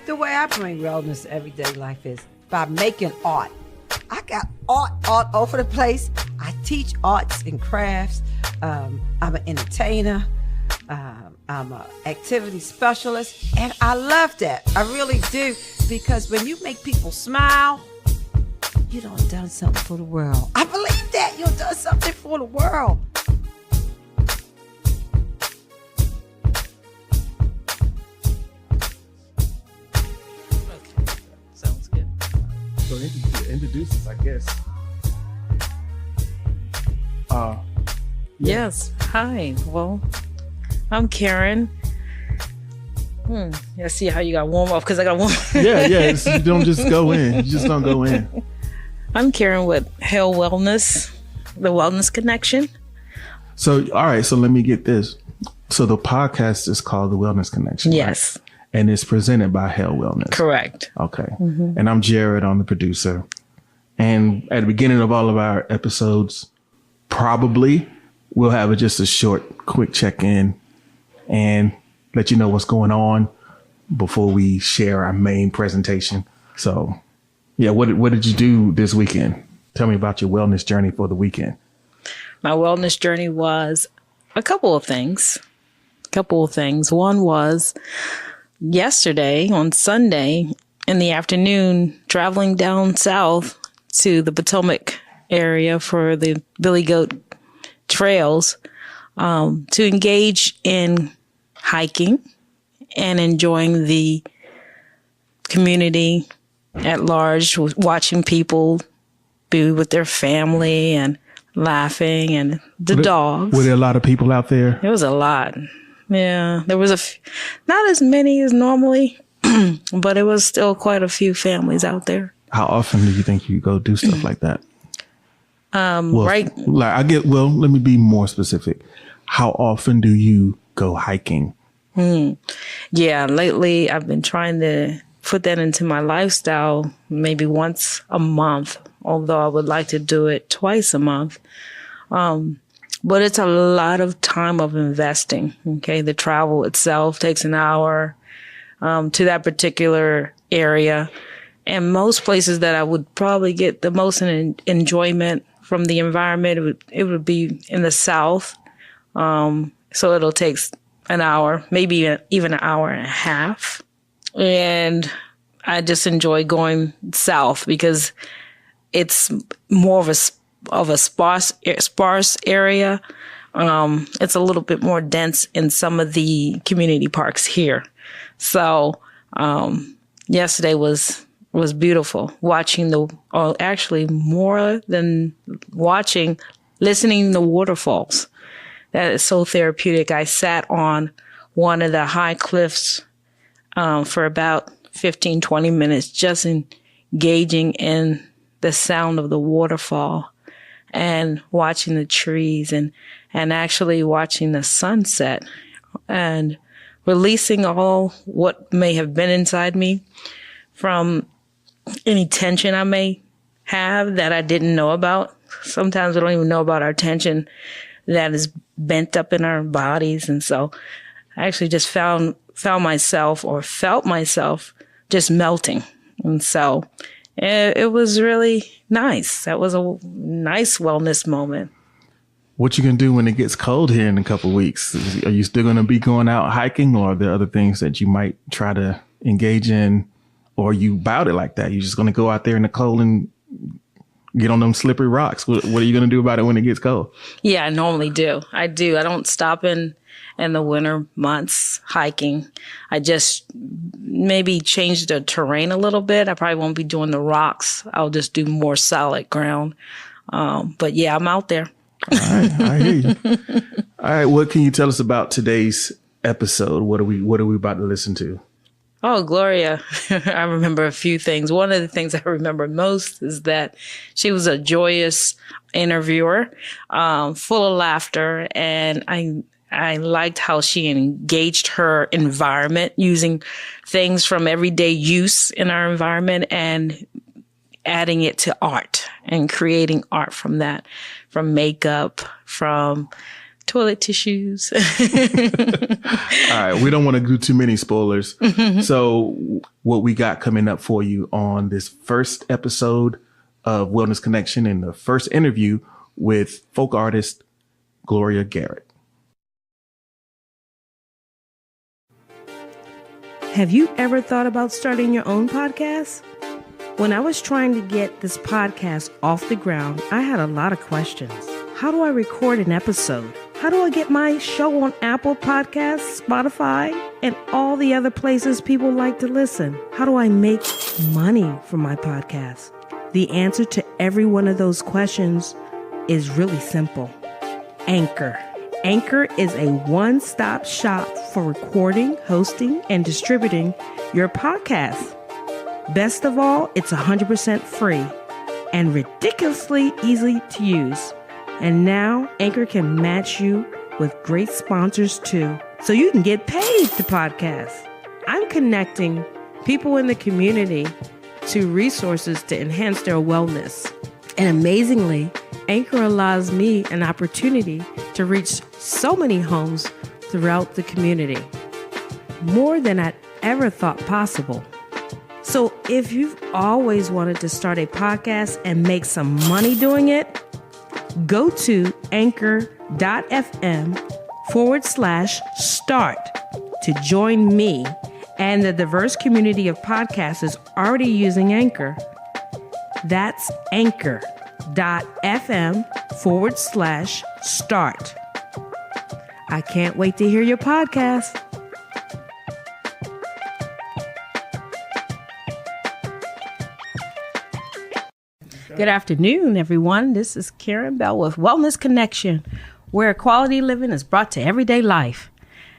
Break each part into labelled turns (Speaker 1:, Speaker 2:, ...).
Speaker 1: The way I bring wellness to everyday life is by making art. I got art all over the place. I teach arts and crafts. I'm an entertainer. I'm an activity specialist. And I love that. I really do. Because when you make people smile, you done done something for the world. I believe that. You done something for the world.
Speaker 2: Okay, sounds good.
Speaker 3: So introduce us, I guess.
Speaker 2: Yes. Hi. Well, I'm Karen. Let's see how you got warm up because I got warm.
Speaker 3: Yeah. You don't just go in. You just don't go in.
Speaker 2: I'm Karen with Hale Wellness, the Wellness Connection.
Speaker 3: So, all right. So let me get this. So the podcast is called The Wellness Connection.
Speaker 2: Yes.
Speaker 3: Right? And it's presented by Hale Wellness.
Speaker 2: Correct.
Speaker 3: Okay. Mm-hmm. And I'm Jared. I'm the producer. And at the beginning of all of our episodes, probably we'll have just a short, quick check-in and let you know what's going on before we share our main presentation. So, yeah, what did you do this weekend? Tell me about your wellness journey for the weekend.
Speaker 2: My wellness journey was a couple of things. One was yesterday on Sunday in the afternoon, traveling down south to the Potomac area for the Billy Goat trails to engage in hiking and enjoying the community at large, watching people be with their family and laughing and the dogs.
Speaker 3: Were there a lot of people out there?
Speaker 2: There was a lot. Yeah, there was not as many as normally, but it was still quite a few families out there.
Speaker 3: How often do you think you go do stuff like that?
Speaker 2: Right.
Speaker 3: Let me be more specific. How often do you go hiking?
Speaker 2: Yeah, lately I've been trying to put that into my lifestyle maybe once a month, although I would like to do it twice a month. But it's a lot of time of investing. Okay. The travel itself takes an hour to that particular area. And most places that I would probably get the most enjoyment from the environment, it would be in the South. So it'll take an hour, maybe even an hour and a half. And I just enjoy going south because it's more of a sparse area. It's a little bit more dense in some of the community parks here. So yesterday was beautiful. More than watching, listening to waterfalls. That is so therapeutic. I sat on one of the high cliffs for about 15, 20 minutes, just engaging in the sound of the waterfall and watching the trees and actually watching the sunset and releasing all what may have been inside me from any tension I may have that I didn't know about. Sometimes we don't even know about our tension that is bent up in our bodies. And so I actually just found myself or felt myself just melting. And so it was really nice. That was a nice wellness moment.
Speaker 3: What you gonna do when it gets cold here in a couple of weeks? Are you still gonna be going out hiking, or are there other things that you might try to engage in, or are you about it like that? You're just gonna go out there in the cold and get on them slippery rocks. What are you gonna do about it when it gets cold? Yeah,
Speaker 2: I normally do. I don't stop in the winter months hiking. I just maybe change the terrain a little bit. I probably won't be doing the rocks. I'll just do more solid ground. But yeah, I'm out there.
Speaker 3: All right, I hear you. All right, what can you tell us about today's episode? What are we about to listen to?
Speaker 2: Oh, Gloria. I remember a few things. One of the things I remember most is that she was a joyous interviewer, full of laughter. And I liked how she engaged her environment, using things from everyday use in our environment and adding it to art and creating art from that, from makeup, from toilet tissues.
Speaker 3: right. We don't want to do too many spoilers. So what we got coming up for you on this first episode of Wellness Connection and the first interview with folk artist Gloria Garrett.
Speaker 2: Have you ever thought about starting your own podcast? When I was trying to get this podcast off the ground, I had a lot of questions. How do I record an episode? How do I get my show on Apple Podcasts, Spotify, and all the other places people like to listen? How do I make money from my podcast? The answer to every one of those questions is really simple. Anchor. Anchor is a one-stop shop for recording, hosting, and distributing your podcast. Best of all, it's 100% free and ridiculously easy to use. And now Anchor can match you with great sponsors too, so you can get paid to podcast. I'm connecting people in the community to resources to enhance their wellness. And amazingly, Anchor allows me an opportunity to reach so many homes throughout the community, more than I'd ever thought possible. So if you've always wanted to start a podcast and make some money doing it, go to anchor.fm/start to join me and the diverse community of podcasters already using Anchor. That's anchor.fm/start. I can't wait to hear your podcast. Good afternoon, everyone. This is Karen Bell with Wellness Connection, where quality living is brought to everyday life.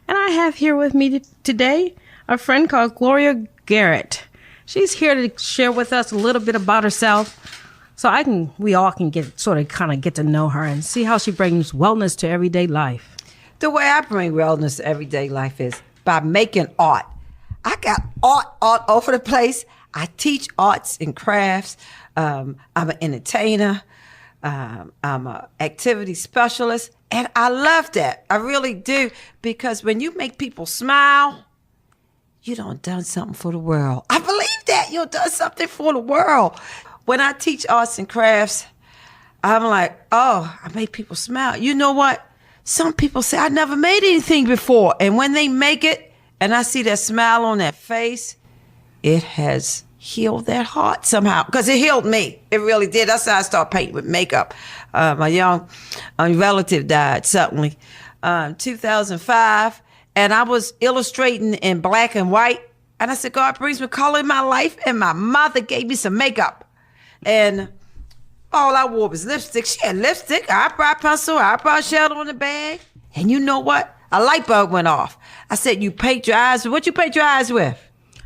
Speaker 2: And I have here with me today a friend called Gloria Garrett. She's here to share with us a little bit about herself, so we all can get to know her and see how she brings wellness to everyday life.
Speaker 1: The way I bring wellness to everyday life is by making art. I got art all over the place. I teach arts and crafts. I'm an entertainer. I'm an activity specialist. And I love that. I really do. Because when you make people smile, you done something for the world. I believe that. You done something for the world. When I teach arts and crafts, I'm like, oh, I make people smile. You know what? Some people say, I never made anything before. And when they make it, and I see that smile on their face, it has healed their heart somehow. Because it healed me. It really did. That's how I started painting with makeup. My young relative died suddenly, 2005. And I was illustrating in black and white. And I said, God brings me color in my life. And my mother gave me some makeup. And all I wore was lipstick. She had lipstick, eyebrow pencil, eyebrow shadow on the bag. And you know what? A light bulb went off. I said, you paint your eyes with, what you paint your eyes with?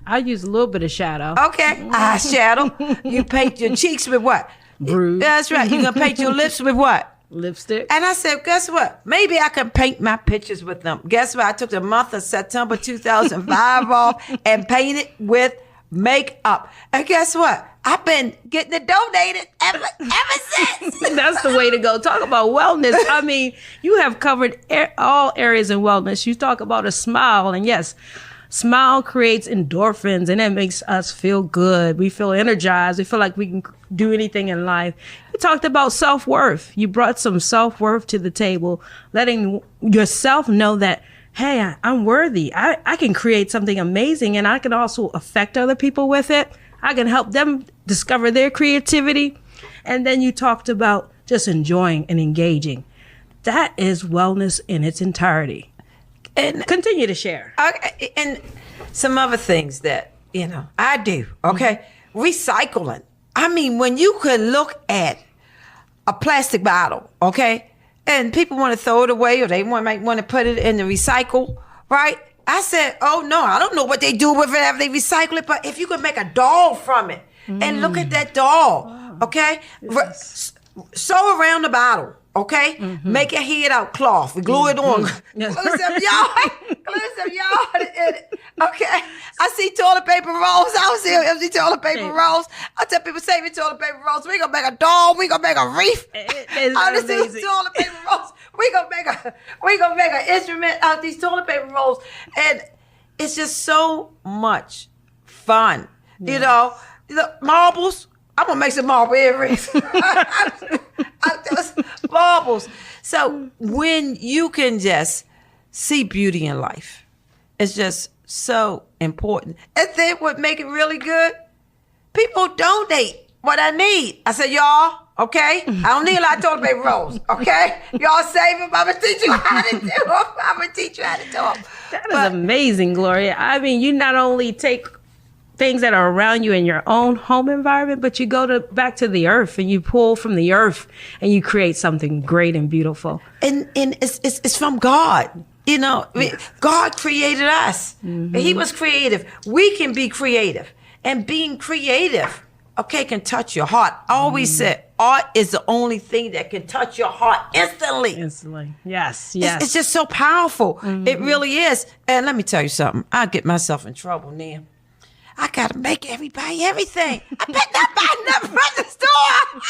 Speaker 2: I use a little bit of shadow.
Speaker 1: Okay, eyeshadow. You paint your cheeks with what?
Speaker 2: Bruise.
Speaker 1: That's right. You're going to paint your lips with what?
Speaker 2: Lipstick.
Speaker 1: And I said, guess what? Maybe I can paint my pictures with them. Guess what? I took the month of September 2005 off and painted with makeup. And guess what? I've been getting it donated ever since.
Speaker 2: That's the way to go. Talk about wellness. I mean, you have covered all areas in wellness. You talk about a smile, and yes, smile creates endorphins, and it makes us feel good. We feel energized. We feel like we can do anything in life. You talked about self-worth. You brought some self-worth to the table, letting yourself know that, hey, I'm worthy. I can create something amazing, and I can also affect other people with it. I can help them discover their creativity. And then you talked about just enjoying and engaging. That is wellness in its entirety. And continue to share.
Speaker 1: Okay, and some other things that, I do, okay? Mm-hmm. Recycling. I mean, when you could look at a plastic bottle, okay, and people want to throw it away or they might want to put it in the recycle, right? I said, oh, no, I don't know what they do with it after they recycle it, but if you could make a doll from it and look at that doll, okay? Yes. Sew around the bottle. Okay? Mm-hmm. Make your head out cloth. We glue it on. Glue some yard in it. Okay? I see toilet paper rolls. I don't see empty toilet paper rolls. I tell people, save me toilet paper rolls. We gonna make a doll. We gonna make a wreath. Out of these toilet paper rolls. We gonna make an instrument out of these toilet paper rolls, and it's just so much fun. Yes. You know, marbles. I'm gonna make some marble earrings. Marbles. So when you can just see beauty in life, it's just so important. And then what make it really good, people donate what I need. I said, y'all, okay? I don't need a lot of toilet paper rolls, okay? Y'all save them. I'm gonna teach you how to do them. I'm gonna teach you how to do them.
Speaker 2: That is amazing, Gloria. I mean, you not only take things that are around you in your own home environment, but you go back to the earth and you pull from the earth and you create something great and beautiful. And
Speaker 1: it's from God. You know, God created us. Mm-hmm. He was creative. We can be creative. And being creative, okay, can touch your heart. I always said art is the only thing that can touch your heart instantly.
Speaker 2: Instantly. Yes.
Speaker 1: It's just so powerful. Mm-hmm. It really is. And let me tell you something. I get myself in trouble now. I got to make everybody everything. I bet not buy nothing from the store.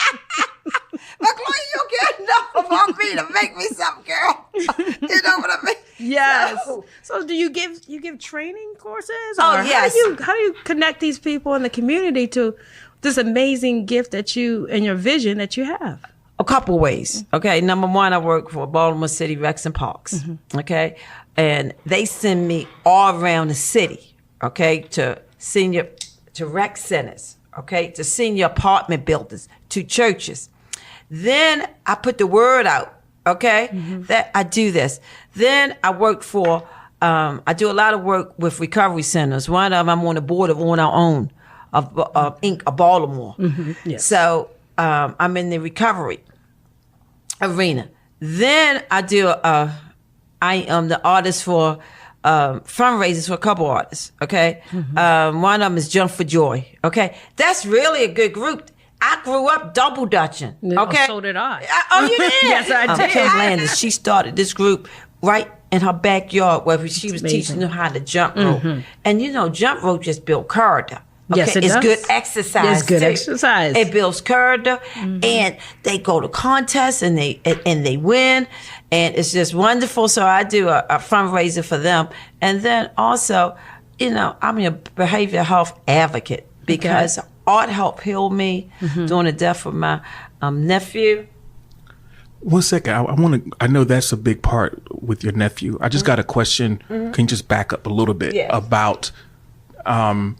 Speaker 1: But Gloria, you get enough about me to make me something, girl. You know what I mean?
Speaker 2: Yes. So do you give training courses?
Speaker 1: Oh, yes.
Speaker 2: How do you connect these people in the community to this amazing gift that you and your vision that you have?
Speaker 1: A couple ways. Okay. Number one, I work for Baltimore City Recs and Parks. Mm-hmm. Okay. And they send me all around the city. Okay. To rec centers. Okay. To senior apartment buildings, to churches. Then I put the word out. Okay. Mm-hmm. That I do this. Then I work for, I do a lot of work with recovery centers. One of them, I'm on the board of On Our Own of Inc. of Baltimore. Mm-hmm. Yes. So I'm in the recovery arena. Then I do, I am the artist for fundraisers for a couple artists. Okay. Mm-hmm. One of them is Jump for Joy. Okay. That's really a good group. I grew up double dutching. Okay.
Speaker 2: Oh, so did I.
Speaker 1: Oh, you did?
Speaker 2: Yes, I did.
Speaker 1: Kim Landis, she started this group right in her backyard where she was teaching them how to jump rope. Mm-hmm. And you know, jump rope just builds character. Okay?
Speaker 2: Yes,
Speaker 1: it's good exercise.
Speaker 2: It's good exercise.
Speaker 1: It builds character, and they go to contests and they win, and it's just wonderful. So I do a fundraiser for them, and then also, you know, I'm a behavioral health advocate because art helped heal me during the death of my nephew.
Speaker 3: 1 second, I know that's a big part with your nephew. I just got a question. Can you just back up a little bit about?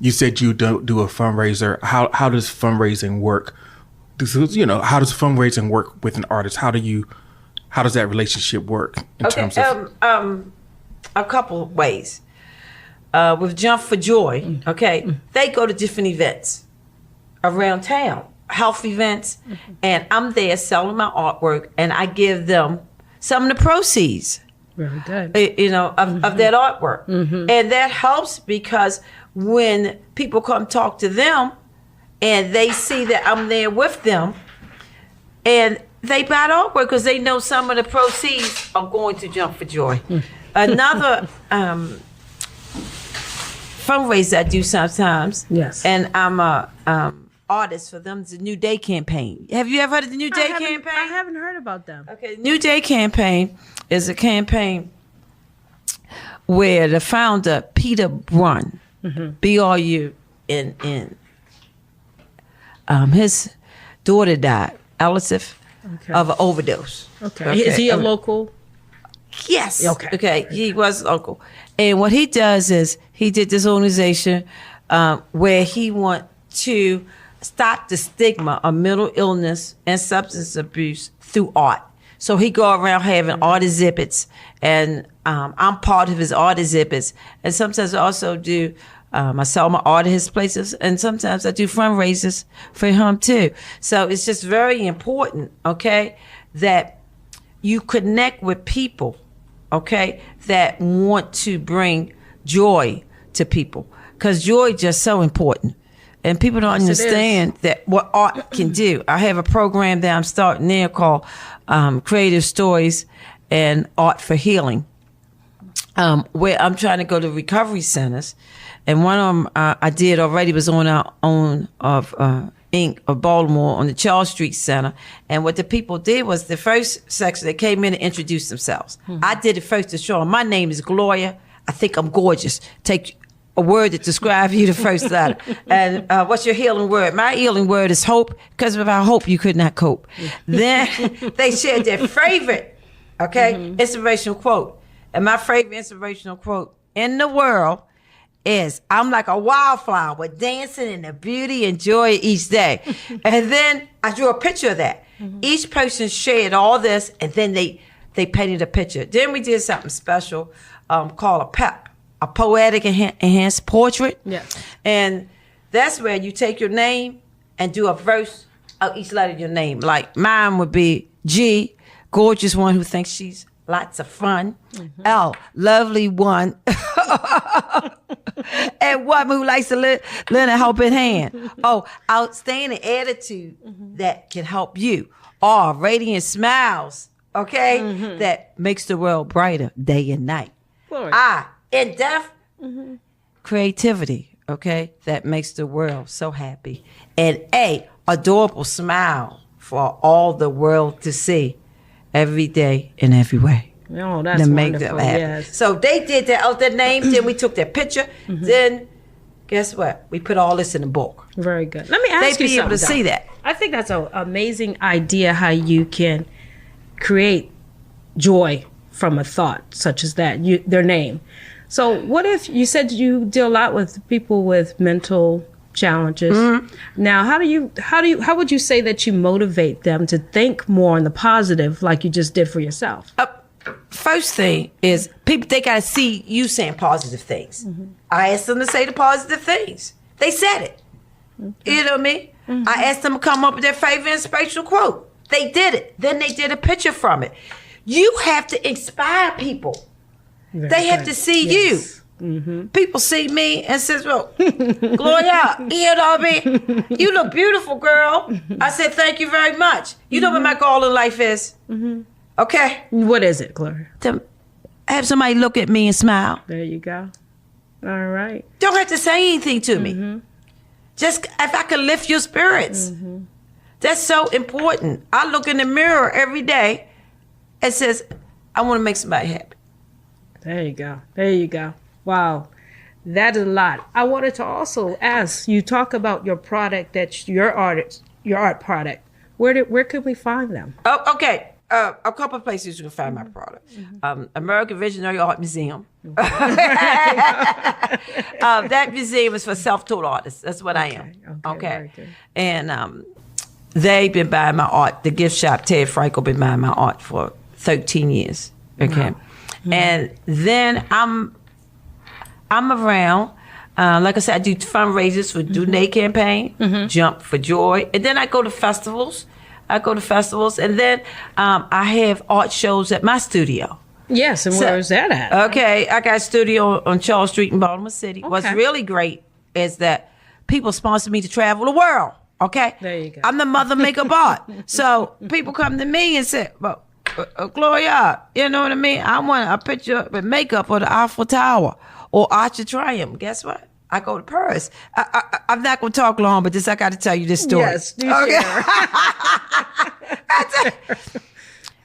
Speaker 3: You said you do a fundraiser. How does fundraising work? You know, how does fundraising work with an artist? How does that relationship work in terms of?
Speaker 1: A couple of ways. With Jump for Joy, they go to different events around town, health events, and I'm there selling my artwork, and I give them some of the proceeds.
Speaker 2: Very good.
Speaker 1: You know, of that artwork. And that helps because when people come talk to them and they see that I'm there with them and they buy the artwork because they know some of the proceeds are going to Jump for Joy. Another fundraiser I do sometimes, and I'm a artist for them, is the New Day campaign. Have you ever heard of the New Day campaign?
Speaker 2: I haven't heard about them.
Speaker 1: Okay, New Day campaign is a campaign where the founder, Peter Brun, B-R-U, his daughter died, Elizabeth, of an overdose.
Speaker 2: Okay. Is he a local?
Speaker 1: Yes. Okay. He was local. And what he does is he did this organization where he want to stop the stigma of mental illness and substance abuse through art. So he go around having art exhibits, and I'm part of his art exhibits. And sometimes I also do, I sell my art at his places, and sometimes I do fundraisers for him too. So it's just very important, that you connect with people, that want to bring joy to people. Because joy is just so important. And people don't understand that what art can do. I have a program that I'm starting there called Creative Stories and Art for Healing. where I'm trying to go to recovery centers, and one of them I did already was on our own of Inc. of Baltimore on the Charles Street Center. And what the people did was the first section, they came in and introduced themselves. I did it first to show them, my name is Gloria. I think I'm gorgeous. Take a word that describes you, the first letter. And what's your healing word? My healing word is hope, because without hope, you could not cope. Then they shared their favorite, inspirational quote. And my favorite inspirational quote in the world is, I'm like a wildflower dancing in the beauty and joy each day. And then I drew a picture of that. Each person shared all this, and then they painted a picture. Then we did something special called a PEP, a poetic enhanced portrait.
Speaker 2: Yes.
Speaker 1: And that's where you take your name and do a verse of each letter of your name. Like mine would be G, gorgeous one who thinks she's lots of fun. L, lovely one. And one who likes to lend a helping hand. O, outstanding attitude that can help you. R, radiant smiles, that makes the world brighter day and night.
Speaker 2: Glory.
Speaker 1: I, in depth, creativity, that makes the world so happy. And A, adorable smile for all the world to see every day in every way.
Speaker 2: Oh, that's wonderful. Yes.
Speaker 1: So they did that out their names, then we took their picture, then guess what? We put all this in a book.
Speaker 2: Very good. Let me ask you something.
Speaker 1: They'd be able to see that.
Speaker 2: I think that's an amazing idea, how you can create joy from a thought such as that, their name. So what if you said you deal a lot with people with mental challenges? Now, how would you say that you motivate them to think more on the positive, like you just did for yourself?
Speaker 1: First thing is they got to see you saying positive things. I asked them to say the positive things. They said it. You know what I mean? I asked them to come up with their favorite inspirational quote. They did it. Then they did a picture from it. You have to inspire people. They have to see you. People see me and says, well, Gloria, you know what I mean? You look beautiful, girl. I said, thank you very much. You know what my goal in life is? Okay?
Speaker 2: What is it, Gloria?
Speaker 1: To have somebody look at me and smile.
Speaker 2: There you go. All right.
Speaker 1: Don't have to say anything to me. Just if I can lift your spirits. That's so important. I look in the mirror every day and says, I want to make somebody happy.
Speaker 2: There you go. There you go. Wow. That is a lot. I wanted to also ask, you talk about your product, that's your art product. Where could we find them?
Speaker 1: Oh, okay. A couple of places you can find my product. American Visionary Art Museum. That museum is for self-taught artists. That's what I am. Okay. And they've been buying my art. The gift shop, Ted Frankel, been buying my art for 13 years. Okay. Wow. And then I'm around. Like I said, I do fundraisers for Do Nay Campaign, Jump for Joy. And then I go to festivals. And then I have art shows at my studio.
Speaker 2: Yes, and where is that at?
Speaker 1: Okay, I got a studio on Charles Street in Baltimore City. Okay. What's really great is that people sponsor me to travel the world. Okay?
Speaker 2: There you go.
Speaker 1: I'm the mother of makeup art. So people come to me and say, well, Gloria, you know what I mean? I want a picture with makeup of the Eiffel Tower or Arch of Triumph. Guess what? I go to Paris. I'm not going to talk long, but I got to tell you this story.
Speaker 2: Yes, do share.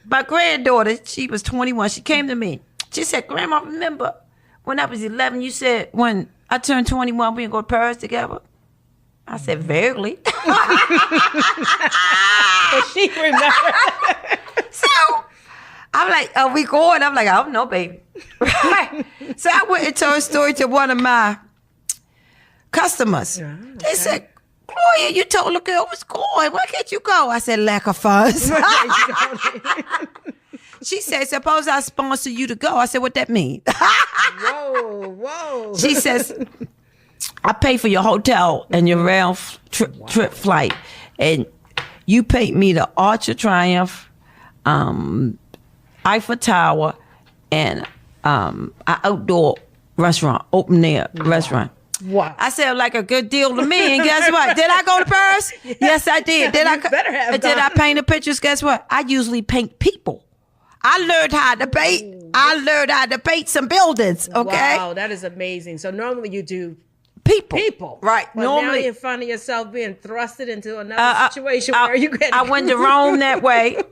Speaker 1: My granddaughter, she was 21. She came to me. She said, Grandma, remember when I was 11, you said when I turned 21, we can go to Paris together? I said, vaguely.
Speaker 2: But she remembered.
Speaker 1: So I'm like, are we going? I'm like, I don't know, baby. Right? So I went and told a story to one of my customers. Yeah, okay. They said, Gloria, you told the girl was going. Why can't you go? I said, lack of funds. She said, suppose I sponsor you to go. I said, what that mean?
Speaker 2: Whoa.
Speaker 1: She says, I pay for your hotel and your rail trip flight. And you paid me the Arch of Triumph, Eiffel Tower, and an outdoor restaurant, open air restaurant.
Speaker 2: Wow.
Speaker 1: I said, like a good deal to me. And guess what? Did I go to Paris? Yes, I did. Did I paint the pictures? Guess what? I usually paint people. I learned how to paint I learned how to paint some buildings. Okay.
Speaker 4: Wow, that is amazing. So normally you do
Speaker 1: people. Right.
Speaker 4: But
Speaker 1: Normally,
Speaker 4: now you find yourself being thrusted into another situation where you get.
Speaker 1: I went to Rome that way. And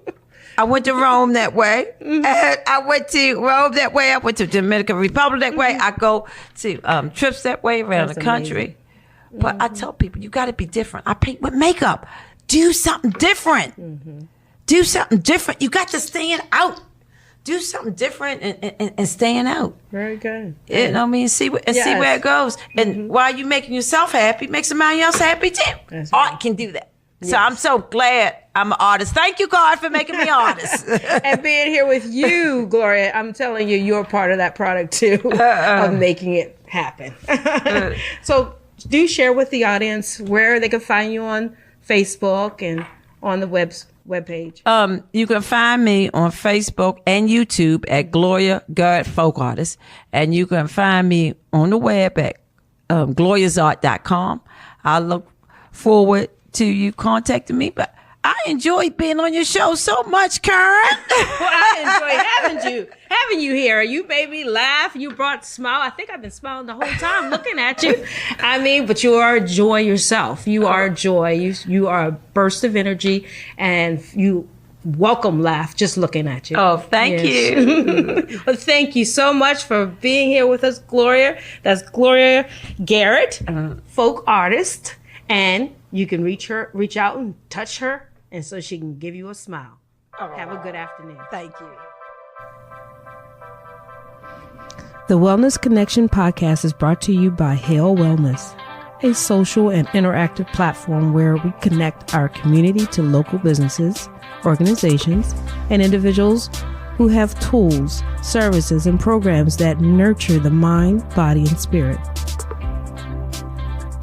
Speaker 1: I went to Rome that way. I went to Dominican Republic that way. I go to trips that way around the country. But I tell people, you got to be different. I paint with makeup. Do something different. Do something different. You got to stand out. Do something different and stand out.
Speaker 4: Very good.
Speaker 1: You know what I mean? See where it goes. And while you're making yourself happy, make somebody else happy too.
Speaker 4: That's right.
Speaker 1: Art can do that. So I'm so glad I'm an artist. Thank you, God, for making me artist.
Speaker 4: And being here with you, Gloria, I'm telling you, you're part of that product too, of making it happen. So do share with the audience where they can find you on Facebook and on the webpage.
Speaker 1: You can find me on Facebook and YouTube at Gloria Garrett Folk Artist. And you can find me on the web at gloriasart.com. I look forward to you contacting me, but I enjoy being on your show so much, Karen.
Speaker 4: Well, I enjoy having you here. You made me laugh. You brought a smile. I think I've been smiling the whole time looking at you. I mean, but you are a joy yourself. You are a joy. You are a burst of energy, and you welcome laugh just looking at you.
Speaker 1: Oh, thank you.
Speaker 4: Well, thank you so much for being here with us, Gloria. That's Gloria Garrett, folk artist, and you can reach out and touch her, and so she can give you a smile. Have a good afternoon.
Speaker 1: Thank you.
Speaker 4: The Wellness Connection podcast is brought to you by Hale Wellness, a social and interactive platform where we connect our community to local businesses, organizations, and individuals who have tools, services, and programs that nurture the mind, body, and spirit.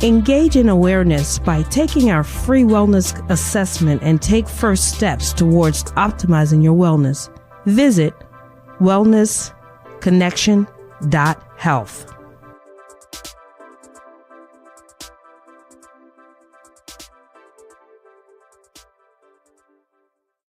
Speaker 4: Engage in awareness by taking our free wellness assessment and take first steps towards optimizing your wellness. Visit wellnessconnection.health.